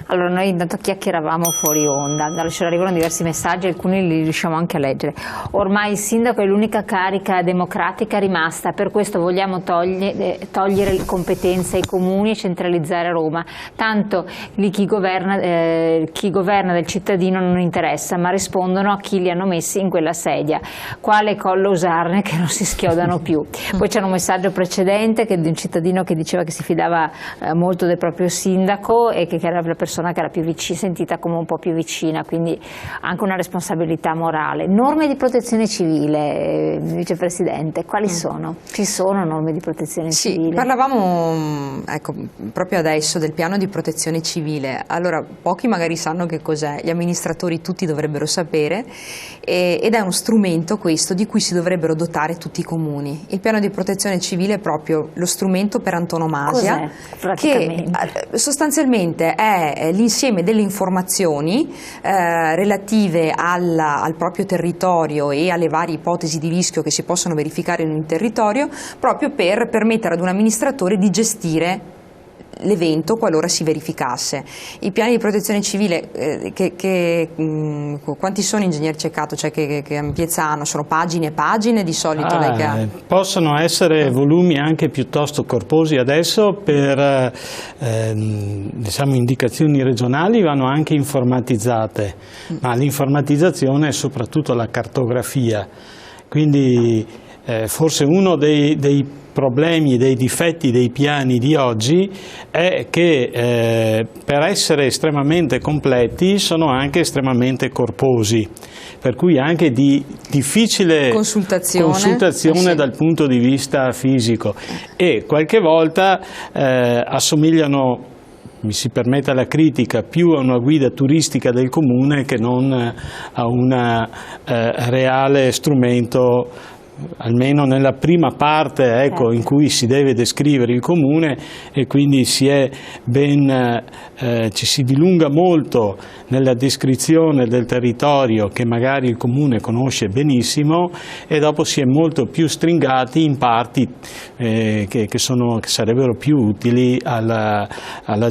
Allora, noi intanto chiacchieravamo fuori onda, ci arrivano diversi messaggi, alcuni li riusciamo anche a leggere. Ormai il sindaco è l'unica carica democratica rimasta, per questo vogliamo togliere le competenze ai comuni e centralizzare Roma. Tanto lì chi governa del cittadino non interessa, ma rispondono a chi li hanno messi in quella sedia. Quale collo usarne che non si schiodano più? Poi c'era un messaggio precedente di un cittadino che diceva che si fidava molto del proprio sindaco e che era la persona che era più vicina, sentita come un po' più vicina, quindi anche una responsabilità morale. Norme di protezione civile, vicepresidente, quali sono? Ci sono norme di protezione civile? Sì, parlavamo proprio adesso del piano di protezione civile. Allora, pochi magari sanno che cos'è, gli amministratori tutti dovrebbero sapere, ed è uno strumento questo di cui si dovrebbero dotare tutti i comuni. Il piano di protezione civile è proprio lo strumento per antonomasia, che sostanzialmente è l'insieme delle informazioni relative al proprio territorio e alle varie ipotesi di rischio che si possono verificare in un territorio, proprio per permettere ad un amministratore di gestire l'evento qualora si verificasse. I piani di protezione civile, quanti sono, ingegner Ceccato? Cioè che Piezzano sono pagine e pagine di solito? Possono essere volumi anche piuttosto corposi. Adesso per diciamo indicazioni regionali vanno anche informatizzate, ma l'informatizzazione è soprattutto la cartografia, quindi forse uno dei problemi, dei difetti dei piani di oggi è che per essere estremamente completi sono anche estremamente corposi, per cui anche di difficile consultazione dal punto di vista fisico, e qualche volta assomigliano, mi si permetta la critica, più a una guida turistica del comune che non a un reale strumento, almeno nella prima parte in cui si deve descrivere il comune, e quindi ci si dilunga molto nella descrizione del territorio che magari il comune conosce benissimo, e dopo si è molto più stringati in parti che sarebbero più utili alla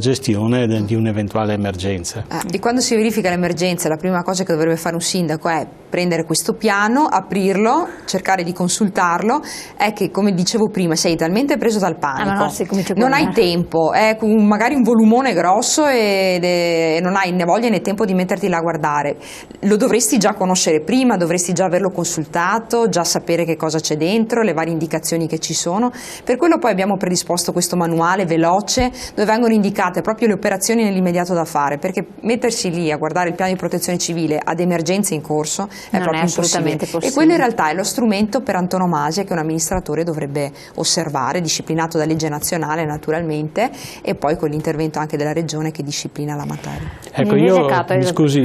gestione di un'eventuale emergenza. Di quando si verifica l'emergenza, la prima cosa che dovrebbe fare un sindaco è prendere questo piano, aprirlo, cercare di consultarlo. È che, come dicevo prima, sei talmente preso dal panico, non hai tempo, è magari un volumone grosso e non hai né voglia né tempo di metterti là a guardare. Lo dovresti già conoscere prima, dovresti già averlo consultato, già sapere che cosa c'è dentro, le varie indicazioni che ci sono. Per quello poi abbiamo predisposto questo manuale veloce dove vengono indicate proprio le operazioni nell'immediato da fare, perché mettersi lì a guardare il piano di protezione civile ad emergenze in corso è proprio impossibile. E quello in realtà è lo strumento per antonomasia che un amministratore dovrebbe osservare, disciplinato da legge nazionale naturalmente, e poi con l'intervento anche della regione che disciplina la materia. Ecco, mi scusi,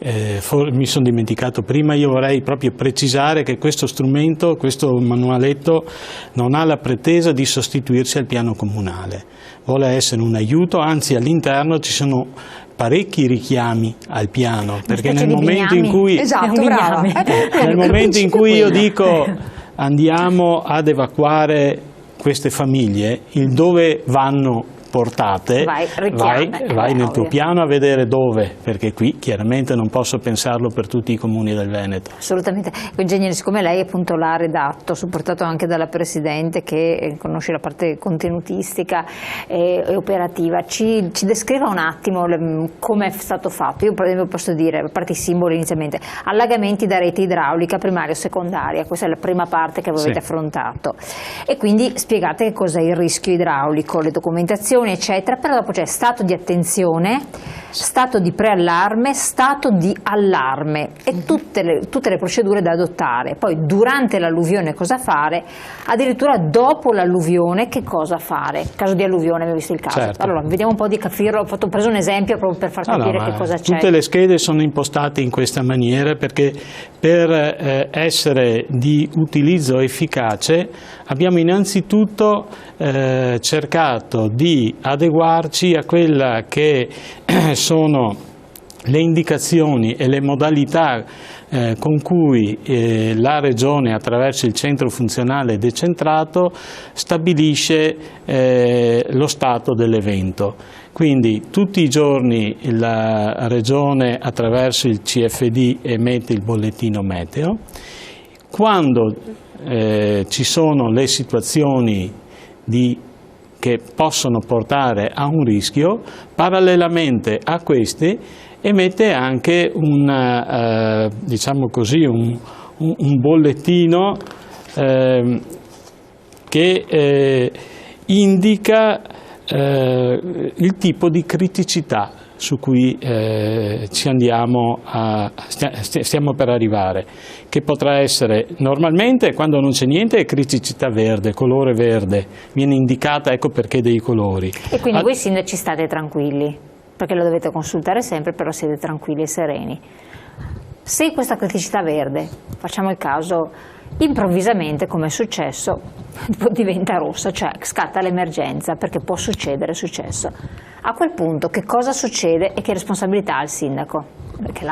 mi sono dimenticato prima, io vorrei proprio precisare che questo strumento, questo manualetto, non ha la pretesa di sostituirsi al piano comunale, vuole essere un aiuto, anzi all'interno ci sono parecchi richiami al piano, perché nel momento in cui, nel momento in cui io dico andiamo ad evacuare queste famiglie, il dove vanno portate, vai nel tuo piano a vedere dove, perché qui chiaramente non posso pensarlo per tutti i comuni del Veneto. Assolutamente. Ingegnere, siccome lei appunto l'ha redatto, supportato anche dalla Presidente che conosce la parte contenutistica e operativa, ci descriva un attimo come è stato fatto. Io per esempio posso dire, a parte i simboli inizialmente, allagamenti da rete idraulica primaria o secondaria, questa è la prima parte che voi avete affrontato, e quindi spiegate che cos'è il rischio idraulico, le documentazioni eccetera, però dopo c'è stato di attenzione, stato di preallarme, stato di allarme e tutte le procedure da adottare. Poi durante l'alluvione cosa fare, addirittura dopo l'alluvione che cosa fare. Caso di alluvione abbiamo visto il caso. Certo. Allora vediamo un po' di capirlo, ho preso un esempio proprio per far capire che cosa c'è. Tutte le schede sono impostate in questa maniera perché per essere di utilizzo efficace abbiamo innanzitutto cercato di adeguarci a quella che sono le indicazioni e le modalità con cui la Regione, attraverso il centro funzionale decentrato, stabilisce lo stato dell'evento. Quindi tutti i giorni la Regione attraverso il CFD emette il bollettino meteo. Quando ci sono le situazioni che possono portare a un rischio, parallelamente a questi emette anche diciamo così, un bollettino che indica il tipo di criticità su cui stiamo per arrivare, che potrà essere normalmente, quando non c'è niente, è criticità verde, colore verde, viene indicata, ecco perché dei colori. E quindi voi sindaci state tranquilli, perché lo dovete consultare sempre, però siete tranquilli e sereni. Se questa criticità verde, facciamo il caso, improvvisamente, come è successo, diventa rossa, cioè scatta l'emergenza, perché può succedere, è successo. A quel punto che cosa succede e che responsabilità ha il sindaco? Perché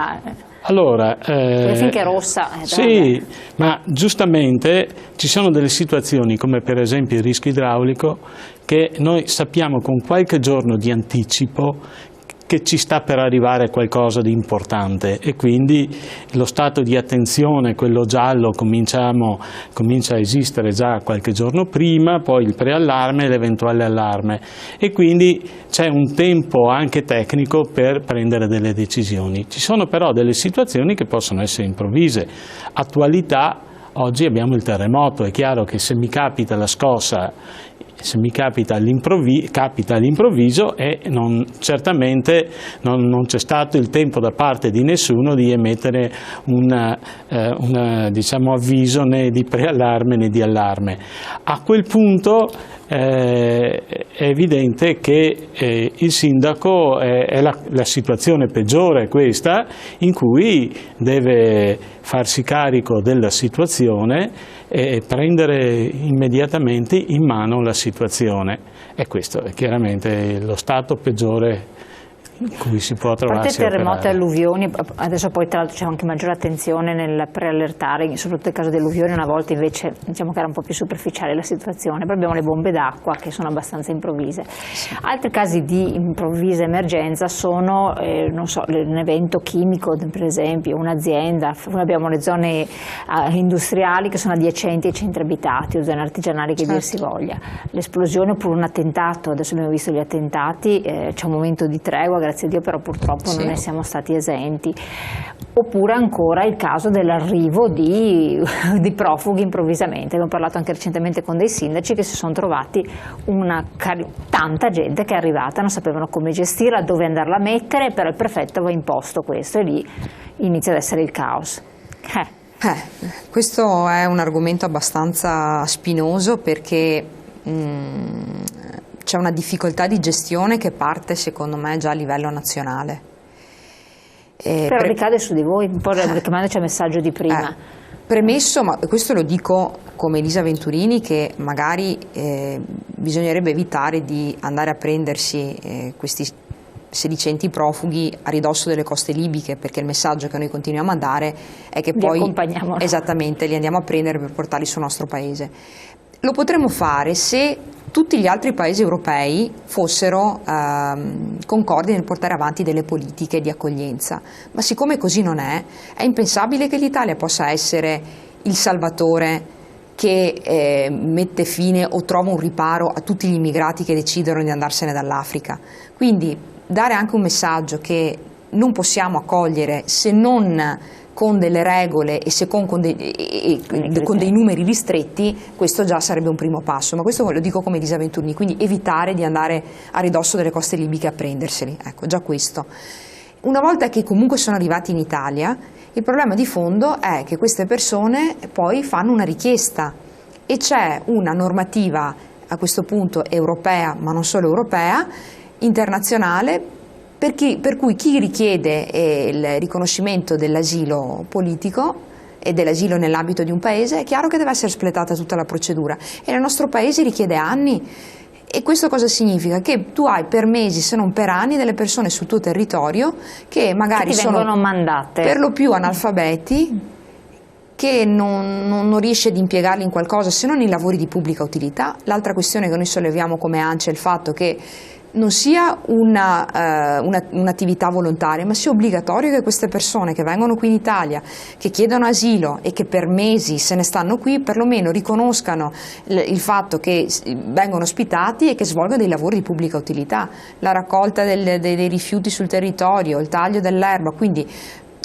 allora, finché è rossa... sì, ma giustamente ci sono delle situazioni, come per esempio il rischio idraulico, che noi sappiamo con qualche giorno di anticipo che ci sta per arrivare qualcosa di importante, e quindi lo stato di attenzione, quello giallo, comincia a esistere già qualche giorno prima, poi il preallarme e l'eventuale allarme, e quindi c'è un tempo anche tecnico per prendere delle decisioni. Ci sono però delle situazioni che possono essere improvvise. Attualità, oggi abbiamo il terremoto, è chiaro che se mi capita la scossa, se mi capita all'improvviso, e certamente non c'è stato il tempo da parte di nessuno di emettere diciamo, avviso né di preallarme né di allarme. A quel punto è evidente che il sindaco è la situazione peggiore, questa, in cui deve farsi carico della situazione e prendere immediatamente in mano la situazione, e questo è chiaramente lo stato peggiore in cui si può trovarsi. A parte terremoti e alluvioni, adesso poi tra l'altro c'è anche maggiore attenzione nel preallertare, soprattutto nel caso di alluvioni. Una volta invece diciamo che era un po' più superficiale la situazione, poi abbiamo le bombe d'acqua che sono abbastanza improvvise. Altri casi di improvvisa emergenza sono non so, un evento chimico, per esempio un'azienda, abbiamo le zone industriali che sono adiacenti ai centri abitati o zone artigianali, che dir si voglia, l'esplosione oppure un attentato. Adesso abbiamo visto gli attentati, c'è un momento di tregua, grazie a Dio, però purtroppo non ne siamo stati esenti. Oppure ancora il caso dell'arrivo di profughi improvvisamente. Abbiamo parlato anche recentemente con dei sindaci che si sono trovati tanta gente che è arrivata, non sapevano come gestirla, dove andarla a mettere, però il prefetto aveva imposto questo, e lì inizia ad essere il caos. Questo è un argomento abbastanza spinoso, perché c'è una difficoltà di gestione che parte, secondo me, già a livello nazionale. Però ricade su di voi, un po' richiamandoci al messaggio di prima. Premesso, ma questo lo dico come Elisa Venturini, che magari bisognerebbe evitare di andare a prendersi questi sedicenti profughi a ridosso delle coste libiche, perché il messaggio che noi continuiamo a dare è che poi esattamente li andiamo a prendere per portarli sul nostro paese. Lo potremmo fare se tutti gli altri paesi europei fossero concordi nel portare avanti delle politiche di accoglienza, ma siccome così non è impensabile che l'Italia possa essere il salvatore che mette fine o trova un riparo a tutti gli immigrati che decidono di andarsene dall'Africa. Quindi dare anche un messaggio che non possiamo accogliere se non con delle regole e con dei numeri ristretti, questo già sarebbe un primo passo, ma questo lo dico come Elisa Venturini, quindi evitare di andare a ridosso delle coste libiche a prenderseli, ecco, già questo. Una volta che comunque sono arrivati in Italia, il problema di fondo è che queste persone poi fanno una richiesta, e c'è una normativa a questo punto europea, ma non solo europea, internazionale, per cui chi richiede il riconoscimento dell'asilo politico e dell'asilo nell'ambito di un paese, è chiaro che deve essere espletata tutta la procedura, e nel nostro paese richiede anni. E questo cosa significa? Che tu hai per mesi, se non per anni, delle persone sul tuo territorio che magari vengono mandate per lo più analfabeti, che non riesce ad impiegarli in qualcosa se non in lavori di pubblica utilità. L'altra questione che noi solleviamo come ANCE è il fatto che non sia un'attività volontaria, ma sia obbligatorio che queste persone che vengono qui in Italia, che chiedono asilo e che per mesi se ne stanno qui, perlomeno riconoscano il fatto che vengono ospitati e che svolgono dei lavori di pubblica utilità, la raccolta dei rifiuti sul territorio, il taglio dell'erba, quindi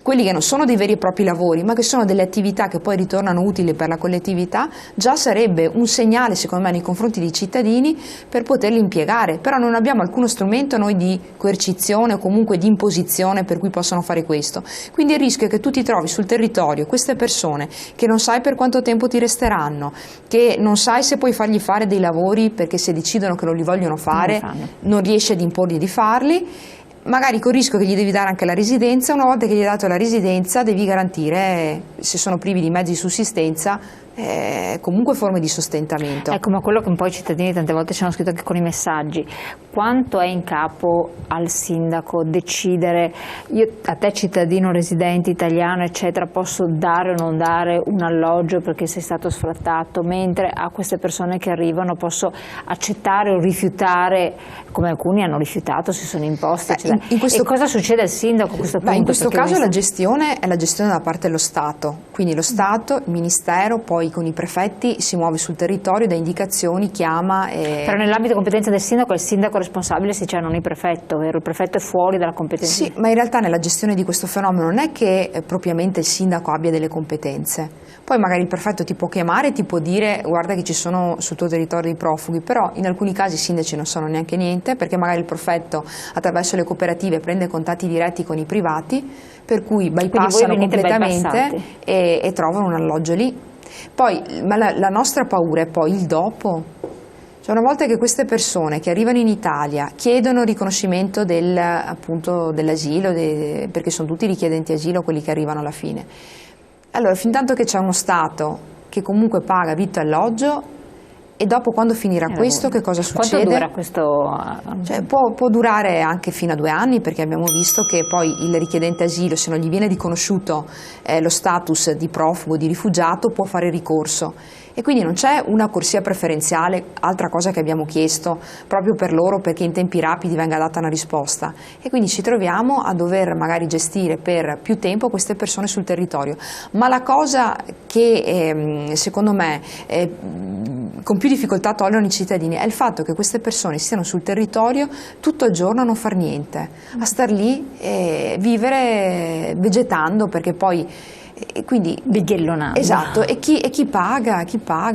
quelli che non sono dei veri e propri lavori, ma che sono delle attività che poi ritornano utili per la collettività, già sarebbe un segnale, secondo me, nei confronti dei cittadini per poterli impiegare. Però non abbiamo alcuno strumento noi di coercizione o comunque di imposizione per cui possano fare questo. Quindi il rischio è che tu ti trovi sul territorio queste persone che non sai per quanto tempo ti resteranno, che non sai se puoi fargli fare dei lavori perché se decidono che non li vogliono fare non riesci ad imporgli di farli, magari con il rischio che gli devi dare anche la residenza. Una volta che gli hai dato la residenza devi garantire, se sono privi di mezzi di sussistenza, comunque forme di sostentamento. Ecco, ma quello che un po' i cittadini tante volte ci hanno scritto anche con i messaggi: quanto è in capo al sindaco decidere, io a te cittadino residente italiano eccetera posso dare o non dare un alloggio perché sei stato sfrattato, mentre a queste persone che arrivano posso accettare o rifiutare, come alcuni hanno rifiutato, si sono imposti eccetera. E cosa succede al sindaco a questo punto? In questo caso la gestione è la gestione da parte dello Stato, quindi lo Stato, il Ministero, poi con i prefetti si muove sul territorio, dà indicazioni, chiama. Però nell'ambito di competenza del sindaco è il sindaco responsabile, se c'è, non il prefetto, vero? Il prefetto è fuori dalla competenza. Sì, ma in realtà nella gestione di questo fenomeno non è che propriamente il sindaco abbia delle competenze. Poi magari il prefetto ti può chiamare e ti può dire guarda che ci sono sul tuo territorio i profughi, però in alcuni casi i sindaci non sanno neanche niente, perché magari il prefetto attraverso le cooperative prende contatti diretti con i privati, per cui bypassano completamente e trovano un alloggio lì. Poi, ma la nostra paura è poi il dopo. Cioè, una volta che queste persone che arrivano in Italia chiedono riconoscimento dell'asilo, perché sono tutti richiedenti asilo quelli che arrivano alla fine, allora fin tanto che c'è uno Stato che comunque paga vitto e alloggio, e dopo quando finirà questo che cosa succede? Quanto dura questo? Cioè, può durare anche fino a 2 anni, perché abbiamo visto che poi il richiedente asilo, se non gli viene riconosciuto lo status di profugo, di rifugiato, può fare ricorso. E quindi non c'è una corsia preferenziale, altra cosa che abbiamo chiesto proprio per loro, perché in tempi rapidi venga data una risposta, e quindi ci troviamo a dover magari gestire per più tempo queste persone sul territorio. Ma la cosa che secondo me con più difficoltà tollerano i cittadini è il fatto che queste persone stiano sul territorio tutto il giorno a non far niente, a star lì e vivere vegetando, perché poi quindi bighellonando. Esatto, e chi paga?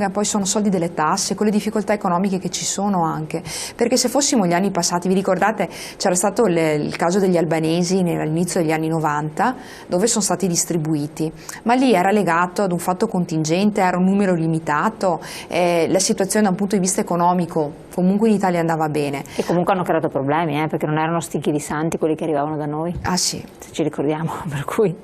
Poi sono soldi delle tasse, con le difficoltà economiche che ci sono anche, perché se fossimo gli anni passati, vi ricordate c'era stato il caso degli albanesi all'inizio degli anni 90, dove sono stati distribuiti, ma lì era legato ad un fatto contingente, era un numero limitato, la situazione da un punto di vista economico comunque in Italia andava bene. E comunque hanno creato problemi, perché non erano stinchi di santi quelli che arrivavano da noi. Ah sì. Se ci ricordiamo, per cui...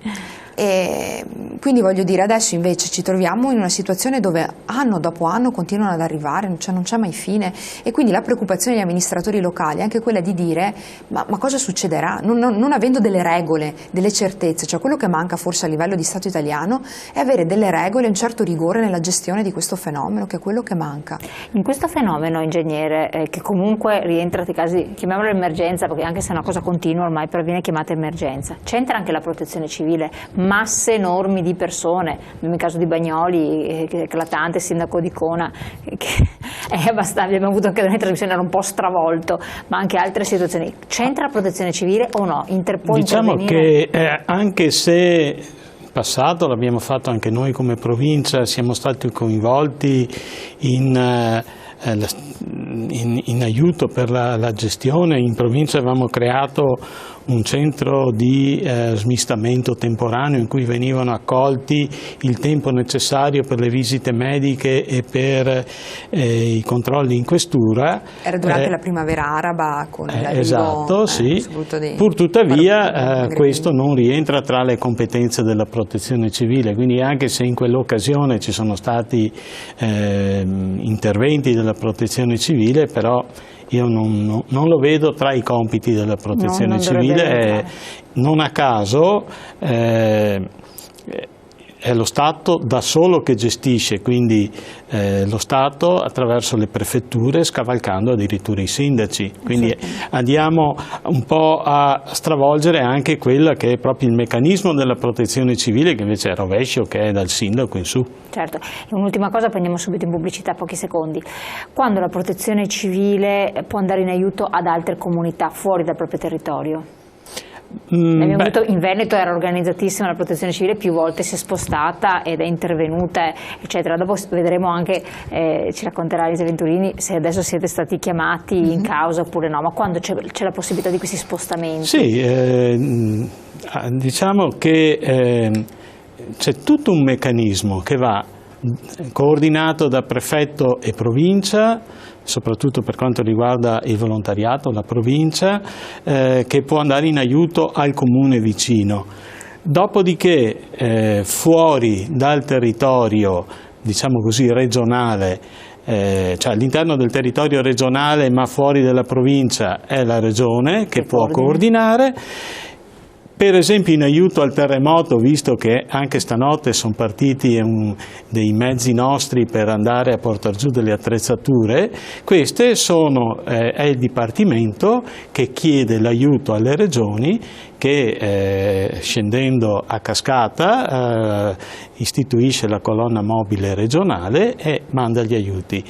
E quindi voglio dire, adesso invece ci troviamo in una situazione dove anno dopo anno continuano ad arrivare, non c'è mai fine, e quindi la preoccupazione degli amministratori locali è anche quella di dire ma cosa succederà, non avendo delle regole, delle certezze. Cioè quello che manca forse a livello di Stato italiano è avere delle regole e un certo rigore nella gestione di questo fenomeno, che è quello che manca. In questo fenomeno, ingegnere, che comunque rientra nei casi, chiamiamolo emergenza, perché anche se è una cosa continua ormai però viene chiamata emergenza, c'entra anche la protezione civile, masse enormi di persone, nel caso di Bagnoli, eclatante, sindaco di Cona, che è abbastanza, abbiamo avuto anche una trasmissione, era un po' stravolto, ma anche altre situazioni. C'entra la protezione civile o no? Può diciamo intervenire? Che anche se in passato l'abbiamo fatto anche noi come provincia, siamo stati coinvolti in aiuto per la gestione. In provincia avevamo creato un centro di smistamento temporaneo in cui venivano accolti il tempo necessario per le visite mediche e per i controlli in questura. Era durante la primavera araba con l'arrivo, esatto, sì. Pur tuttavia questo non rientra tra le competenze della protezione civile, quindi anche se in quell'occasione ci sono stati interventi della protezione civile, però io non lo vedo tra i compiti della protezione civile. Non a caso è lo Stato da solo che gestisce, quindi lo Stato attraverso le prefetture, scavalcando addirittura i sindaci, quindi andiamo un po' a stravolgere anche quella che è proprio il meccanismo della protezione civile, che invece è rovescio, che è dal sindaco in su. Certo, e un'ultima cosa, prendiamo subito in pubblicità, pochi secondi. Quando la protezione civile può andare in aiuto ad altre comunità fuori dal proprio territorio? Abbiamo detto in Veneto era organizzatissima la protezione civile, più volte si è spostata ed è intervenuta, eccetera. Dopo vedremo anche, ci racconterà Elisa Venturini, se adesso siete stati chiamati in causa oppure no, ma quando c'è la possibilità di questi spostamenti? Sì, diciamo che c'è tutto un meccanismo che va coordinato da prefetto e provincia, soprattutto per quanto riguarda il volontariato, la provincia, che può andare in aiuto al comune vicino. Dopodiché fuori dal territorio, diciamo così, regionale, cioè all'interno del territorio regionale ma fuori dalla provincia, è la regione che può coordinare. Per esempio in aiuto al terremoto, visto che anche stanotte sono partiti dei mezzi nostri per andare a portare giù delle attrezzature, queste è il Dipartimento che chiede l'aiuto alle regioni che scendendo a cascata istituisce la colonna mobile regionale e manda gli aiuti.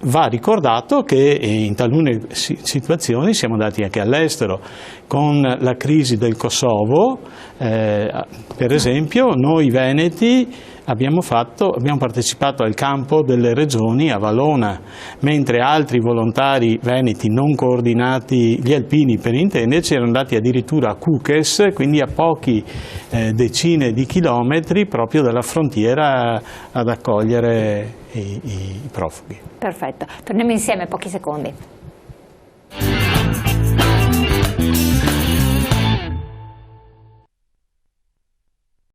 Va ricordato che in talune situazioni siamo andati anche all'estero. Con la crisi del Kosovo, per esempio, noi veneti abbiamo partecipato al campo delle regioni a Valona, mentre altri volontari veneti non coordinati, gli alpini per intenderci, erano andati addirittura a Kukes, quindi a pochi decine di chilometri proprio dalla frontiera ad accogliere i profughi. Perfetto, torniamo insieme pochi secondi.